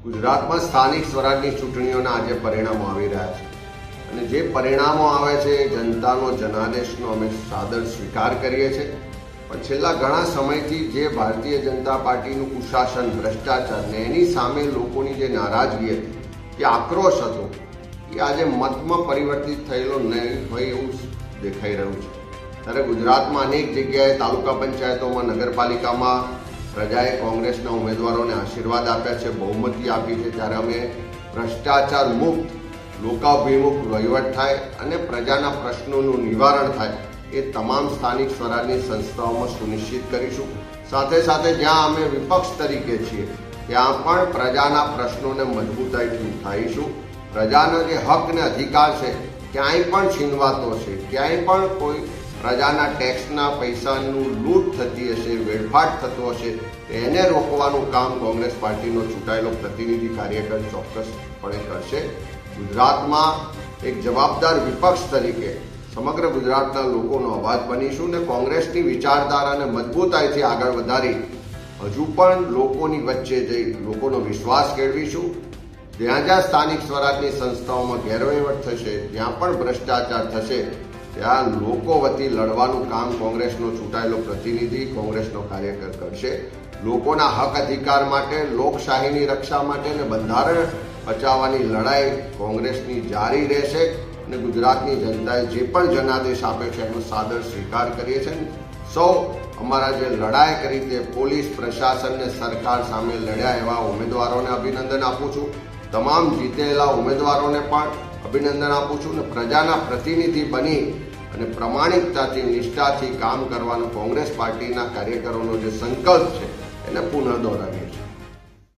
ગુજરાતમાં સ્થાનિક સ્વરાજની ચૂંટણીઓના આજે પરિણામો આવી રહ્યા છે અને જે પરિણામો આવે છે એ જનતાનો જનાદેશનો અમે સાદર સ્વીકાર કરીએ છીએ. પણ છેલ્લા ઘણા સમયથી જે ભારતીય જનતા પાર્ટીનું કુશાસન, ભ્રષ્ટાચાર ને એની સામે લોકોની જે નારાજગી હતી, જે આક્રોશ હતો, એ આજે મતમાં પરિવર્તિત થયેલો નહીં હોય એવું દેખાઈ રહ્યું છે. ત્યારે ગુજરાતમાં અનેક જગ્યાએ તાલુકા પંચાયતોમાં, નગરપાલિકામાં પ્રજાએ કોંગ્રેસના ઉમેદવારોને આશીર્વાદ આપ્યા છે, બહુમતી આપી છે. ત્યારે અમે ભ્રષ્ટાચાર મુક્ત, લોકાભિમુખ વહીવટ થાય અને પ્રજાના પ્રશ્નોનું નિવારણ થાય એ તમામ સ્થાનિક સ્વરાજની સંસ્થાઓમાં સુનિશ્ચિત કરીશું. સાથે સાથે જ્યાં અમે વિપક્ષ તરીકે છીએ ત્યાં પણ પ્રજાના પ્રશ્નોને મજબૂતાઈથી ઉઠાવીશું. પ્રજાના જે હક ને અધિકાર છે ક્યાંય પણ છીનવાતો છે, ક્યાંય પણ કોઈ પ્રજાના ટેક્સના પૈસાનું લૂંટ થતી હશે, વેડફાટ થતો હશે, એને રોકવાનું કામ કોંગ્રેસ પાર્ટીનો ચૂંટાયેલો પ્રતિનિધિ કાર્યકર ચોક્કસપણે કરશે. ગુજરાતમાં એક જવાબદાર વિપક્ષ તરીકે સમગ્ર ગુજરાતના લોકોનો અવાજ બનીશું ને કોંગ્રેસની વિચારધારાને મજબૂતાઈથી આગળ વધારી હજુ પણ લોકોની વચ્ચે જઈ લોકોનો વિશ્વાસ કેળવીશું. જ્યાં જ્યાં સ્થાનિક સ્વરાજની સંસ્થાઓમાં ગેરવહીવટ થશે, જ્યાં પણ ભ્રષ્ટાચાર થશે, ત્યાં લોકો વતી લડવાનું કામ કોંગ્રેસનો ચૂંટાયેલો પ્રતિનિધિ, કોંગ્રેસનો કાર્યકર કરશે. લોકોના હક અધિકાર માટે, લોકશાહીની રક્ષા માટે અને બંધારણ બચાવવાની લડાઈ કોંગ્રેસની જારી રહેશે અને ગુજરાતની જનતાએ જે પણ જનાદેશ આપ્યો છે એનો સાદર સ્વીકાર કરીએ છીએ. સૌ અમારા જે લડાઈ કરી તે પોલીસ પ્રશાસન ને સરકાર સામે લડ્યા એવા ઉમેદવારોને અભિનંદન આપું છું. તમામ જીતેલા ઉમેદવારોને પણ અભિનંદન આપું છું અને પ્રજાના પ્રતિનિધિ બની અને પ્રમાણિકતાથી, નિષ્ઠાથી કામ કરવાનો કોંગ્રેસ પાર્ટીના કાર્યકરોનો જે સંકલ્પ છે એને પુનઃ દોહરાવીએ.